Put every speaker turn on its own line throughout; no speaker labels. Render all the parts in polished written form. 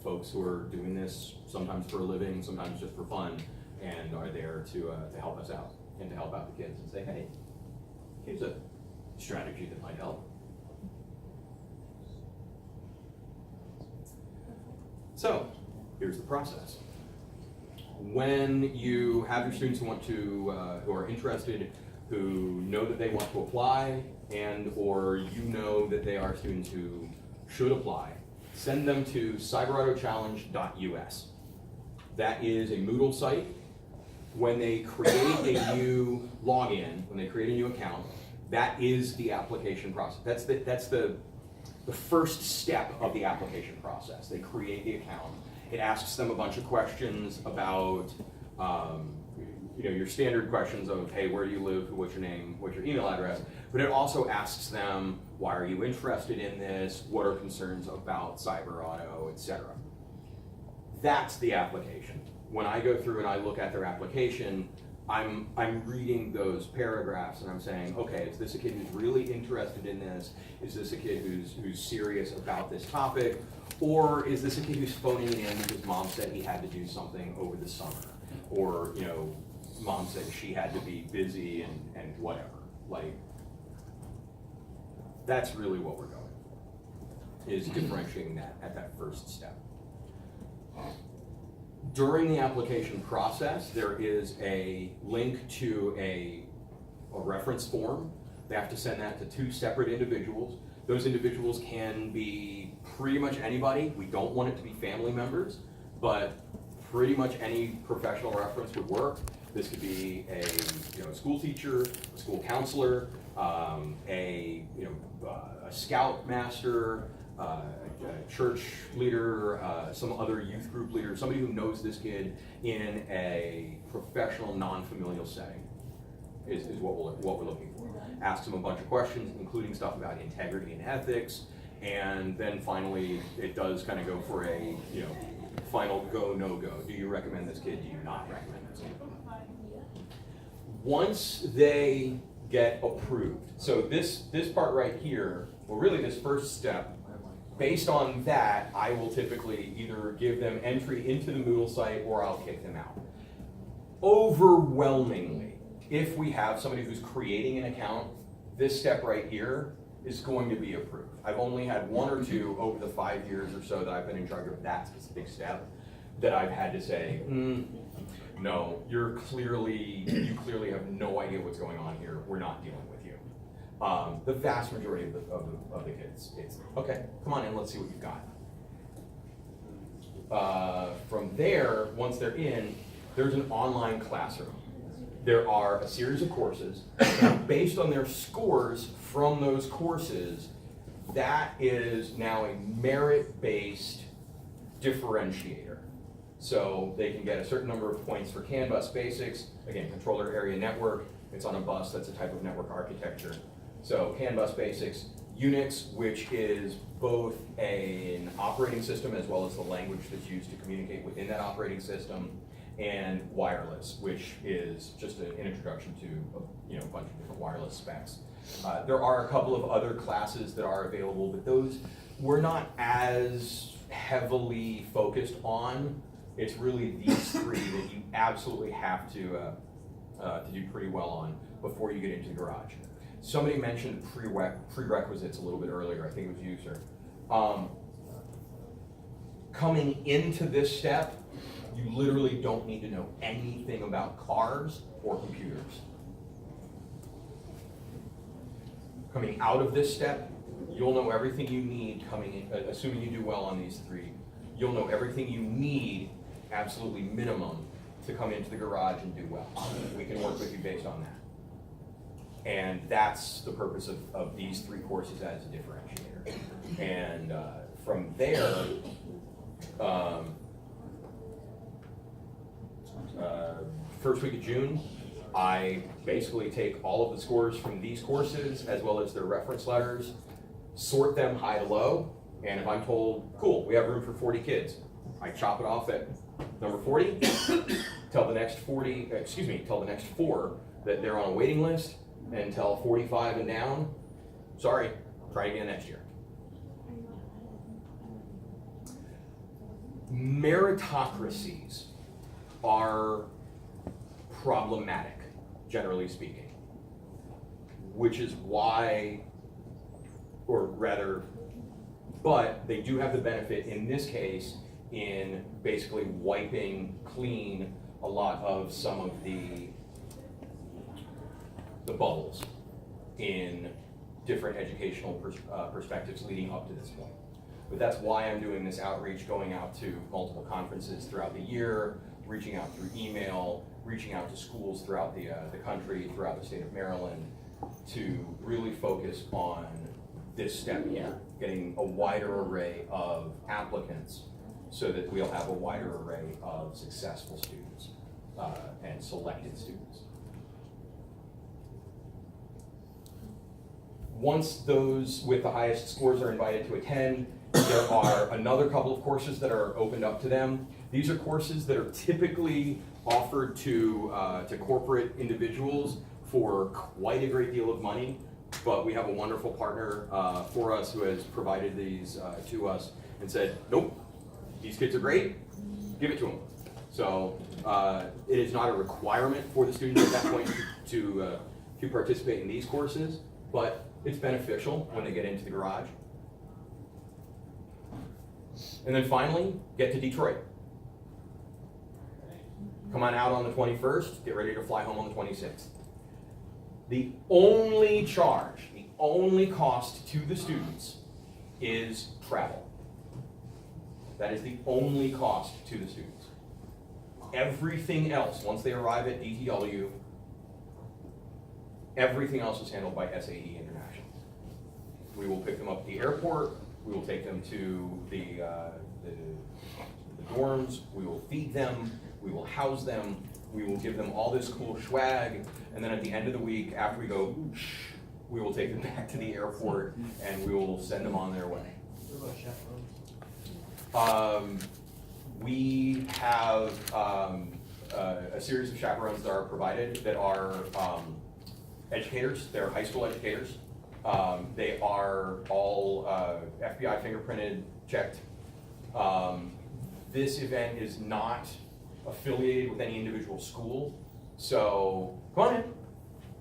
folks who are doing this sometimes for a living, sometimes just for fun, and are there to help us out and to help out the kids and say, hey, here's a strategy that might help. So here's the process. When you have your students who want to, who are interested, who know that they want to apply, and or you know that they are students who should apply, send them to cyberautochallenge.us. That is a Moodle site. When they create a new login, when they create a new account, that is the application process. That's the first step of the application process. They create the account. It asks them a bunch of questions about your standard questions of, hey, where do you live, what's your name, what's your email address, but it also asks them, why are you interested in this, what are concerns about CyberAuto, etc. That's the application. When I go through and I look at their application, I'm reading those paragraphs and I'm saying, okay, is this a kid who's really interested in this? Is this a kid who's serious about this topic? Or is this a kid who's phoning it in because mom said he had to do something over the summer? Or, mom said she had to be busy and whatever. Like, that's really what we're going for, is differentiating that at that first step. During the application process, there is a link to a reference form. They have to send that to 2 separate individuals. Those individuals can be pretty much anybody. We don't want it to be family members, but pretty much any professional reference would work. This could be a school teacher, a school counselor, a scout master, a church leader, some other youth group leader, somebody who knows this kid in a professional, non-familial setting is what we're looking for. Ask them a bunch of questions, including stuff about integrity and ethics, and then finally it does kind of go for a final go, no go. Do you recommend this kid? Do you not recommend this kid? Once they get approved, so this part right here, well, really this first step, based on that, I will typically either give them entry into the Moodle site or I'll kick them out. Overwhelmingly, if we have somebody who's creating an account, this step right here is going to be approved. I've only had 1 or 2 over the 5 years or so that I've been in charge of that specific step that I've had to say, no, you clearly have no idea what's going on here. We're not dealing with you. The vast majority of the kids, it's, okay, come on in, let's see what you've got. From there, once they're in, there's an online classroom. There are a series of courses, and based on their scores from those courses, that is now a merit-based differentiator. So they can get a certain number of points for CAN bus basics, again, controller area network, it's on a bus, that's a type of network architecture. So CAN bus basics, Unix, which is both an operating system as well as the language that's used to communicate within that operating system, and wireless, which is just an introduction to a bunch of different wireless specs. There are a couple of other classes that are available, but those we're not as heavily focused on. It's really these 3 that you absolutely have to do pretty well on before you get into the garage. Somebody mentioned prerequisites a little bit earlier. I think it was you, sir. Coming into this step, you literally don't need to know anything about cars or computers. Coming out of this step, you'll know everything you need coming in, assuming you do well on these 3, you'll know everything you need, absolutely minimum, to come into the garage and do well. We can work with you based on that. And that's the purpose of these 3 courses as a differentiator. And from there, first week of June, I basically take all of the scores from these courses as well as their reference letters, sort them high to low, and if I'm told, cool, we have room for 40 kids, I chop it off at number 40, tell the next 4 that they're on a waiting list, and tell 45 and down, sorry, try again next year. meritocracies are problematic, generally speaking, which is why, or rather, but they do have the benefit in this case in basically wiping clean a lot of some of the bubbles in different educational perspectives leading up to this point. But that's why I'm doing this outreach, going out to multiple conferences throughout the year, reaching out through email, reaching out to schools throughout the country, throughout the state of Maryland, to really focus on this step here, getting a wider array of applicants so that we'll have a wider array of successful students and selected students. Once those with the highest scores are invited to attend, there are another couple of courses that are opened up to them. These are courses that are typically offered to corporate individuals for quite a great deal of money, but we have a wonderful partner for us who has provided these to us and said, nope, these kids are great, give it to them. So it is not a requirement for the students at that point to participate in these courses, but it's beneficial when they get into the garage. And then finally, get to Detroit. Come on out on the 21st, get ready to fly home on the 26th. The only charge, the only cost to the students is travel. That is the only cost to the students. Everything else, once they arrive at DTW, everything else is handled by SAE International. We will pick them up at the airport, we will take them to the dorms, we will feed them, we will house them, we will give them all this cool swag, and then at the end of the week, after we go, we will take them back to the airport and we will send them on their way.
What about chaperones?
We have a series of chaperones that are provided that are educators. They're high school educators. They are all FBI fingerprinted, checked. This event is not affiliated with any individual school. So, go on in.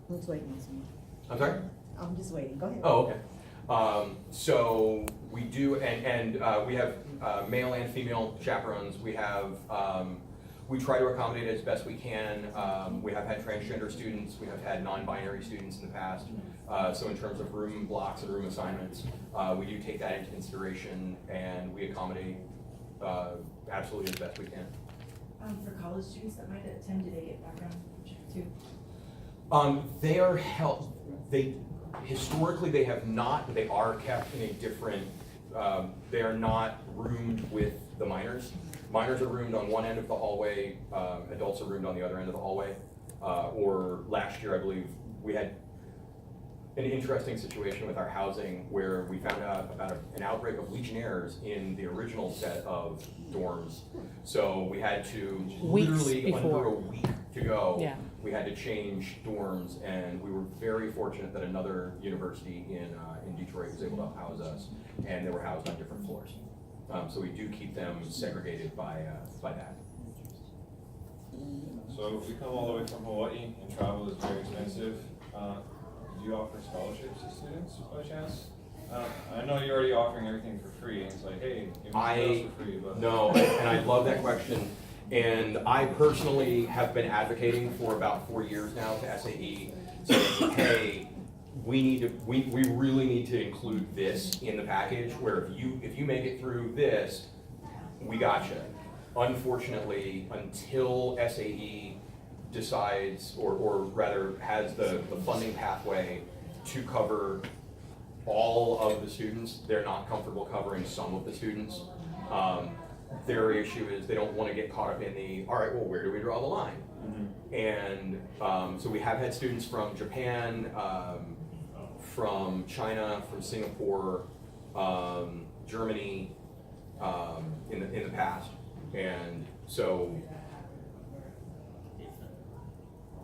I'm just waiting on someone.
I'm sorry?
I'm just waiting, go ahead.
Oh, okay. So we do, and we have male and female chaperones. We have, we try to accommodate as best we can. We have had transgender students. We have had non-binary students in the past. So in terms of room blocks and room assignments, we do take that into consideration and we accommodate absolutely as best we can.
For college students that might attend, do they get background check too?
They are held, historically they have not, but they are kept in a different, they are not roomed with the minors. Minors are roomed on one end of the hallway, adults are roomed on the other end of the hallway. Or last year, I believe, we had an interesting situation with our housing where we found out about an outbreak of Legionnaires in the original set of dorms. So we had to literally under a week to go, we had to change dorms, and we were very fortunate that another university in Detroit was able to house us, and they were housed on different floors. So we do keep them segregated by that.
So if we come all the way from Hawaii and travel is very expensive, do you offer scholarships to students by chance? I know you're already offering everything for free, and it's like, hey, give me something else for free. But
No, and I love that question. And I personally have been advocating for about 4 years now to SAE, saying, hey, we really need to include this in the package, where if you make it through this, we gotcha. Unfortunately, until SAE decides, or rather has the funding pathway to cover all of the students, they're not comfortable covering some of the students. Their issue is they don't want to get caught up in the, all right, well, where do we draw the line? And so we have had students from Japan, from China, from Singapore, Germany, in the past. And so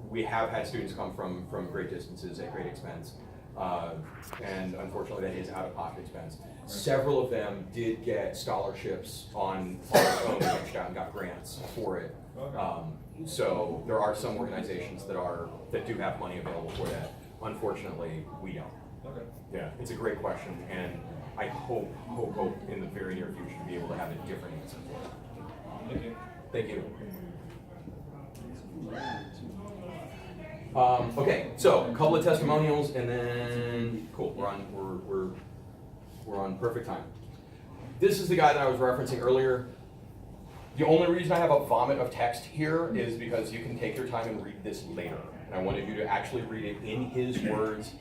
we have had students come from great distances at great expense. And unfortunately, that is out-of-pocket expense. Several of them did get scholarships on their own, reached out and got grants for it.
Okay.
So there are some organizations that do have money available for that. Unfortunately, we don't.
Okay.
Yeah, it's a great question, and I hope in the very near future to be able to have a different answer for it.
Thank you.
Thank you. Okay, so a couple of testimonials, and then cool. We're on perfect time. This is the guy that I was referencing earlier. The only reason I have a vomit of text here is because you can take your time and read this later. And I wanted you to actually read it in his words.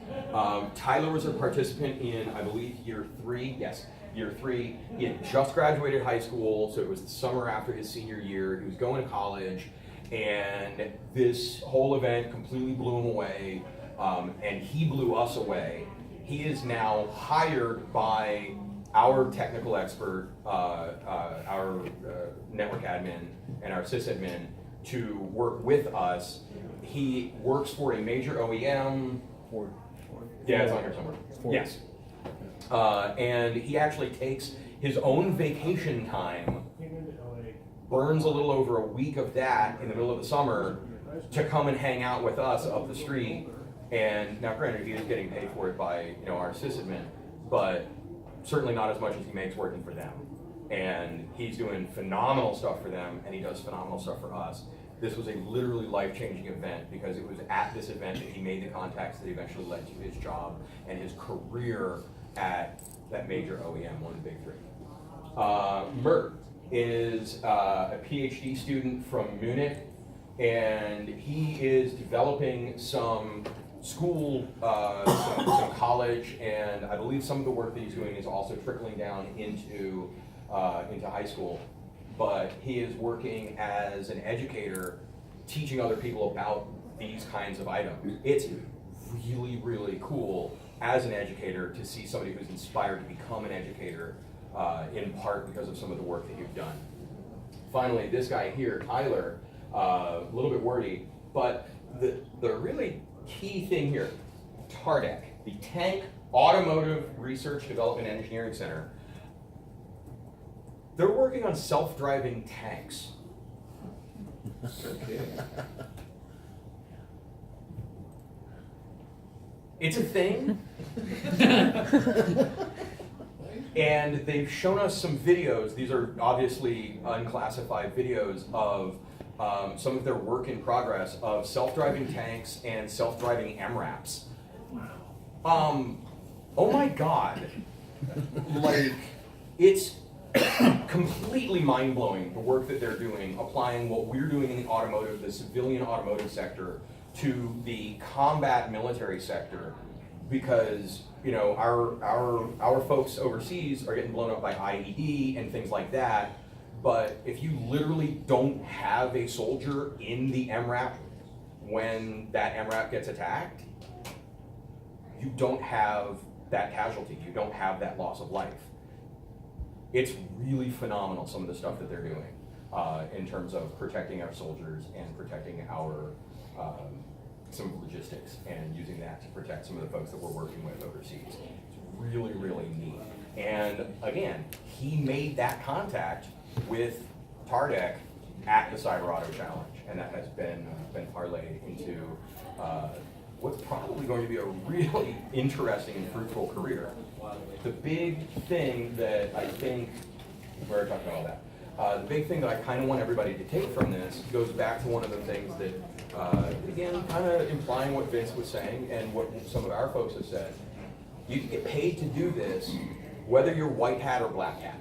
Tyler was a participant in, I believe, year 3. Yes, year 3. He had just graduated high school, so it was the summer after his senior year. He was going to college, and this whole event completely blew him away, and he blew us away. He is now hired by our technical expert, our network admin, and our sysadmin to work with us. He works for a major OEM.
Ford.
Yeah, it's on here somewhere.
Ford.
Yes. And he actually takes his own vacation time, burns a little over a week of that in the middle of the summer to come and hang out with us up the street. And now granted, he is getting paid for it by our sysadmin, but certainly not as much as he makes working for them. And he's doing phenomenal stuff for them, and he does phenomenal stuff for us. This was a literally life-changing event because it was at this event that he made the contacts that eventually led to his job and his career at that major OEM, one of the big 3. Mert is a PhD student from Munich, and he is developing some school, some college, and I believe some of the work that he's doing is also trickling down into high school. But he is working as an educator, teaching other people about these kinds of items. It's really, really cool as an educator to see somebody who's inspired to become an educator, in part because of some of the work that you've done. Finally, this guy here, Tyler, a little bit wordy, but the really key thing here, TARDEC, the Tank Automotive Research Development Engineering Center. They're working on self-driving tanks. It's a thing. And they've shown us some videos. These are obviously unclassified videos of some of their work in progress of self-driving tanks and self-driving MRAPs. Oh my God. Like, it's completely mind-blowing, the work that they're doing, applying what we're doing in the automotive, the civilian automotive sector, to the combat military sector, because our folks overseas are getting blown up by IED and things like that. But if you literally don't have a soldier in the MRAP when that MRAP gets attacked, you don't have that casualty, you don't have that loss of life. It's really phenomenal, some of the stuff that they're doing in terms of protecting our soldiers and protecting our some logistics and using that to protect some of the folks that we're working with overseas. It's really, really neat. And again, he made that contact with TARDEC at the CyberAuto Challenge, and that has been parlayed into what's probably going to be a really interesting and fruitful career. The big thing that I think, we're talking about all that, the big thing that I kind of want everybody to take from this goes back to one of the things that, again, kind of implying what Vince was saying and what some of our folks have said. You can get paid to do this, whether you're white hat or black hat.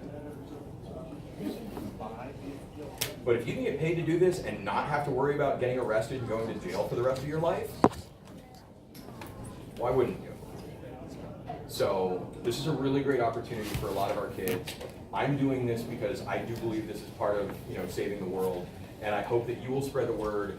But if you can get paid to do this and not have to worry about getting arrested and going to jail for the rest of your life, why wouldn't you? So this is a really great opportunity for a lot of our kids. I'm doing this because I do believe this is part of saving the world, and I hope that you will spread the word,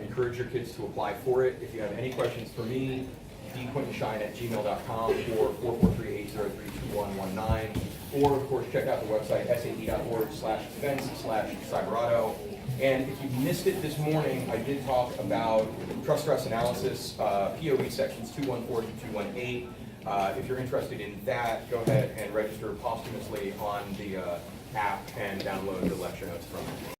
encourage your kids to apply for it. If you have any questions for me, dquintonschein@gmail.com or 443-803-2119. or of course check out the website sae.org/events/CyberAuto. And if you missed it this morning, I did talk about trust stress analysis, POE sections 214 to 218. If you're interested in that, go ahead and register posthumously on the app and download the lecture notes from it.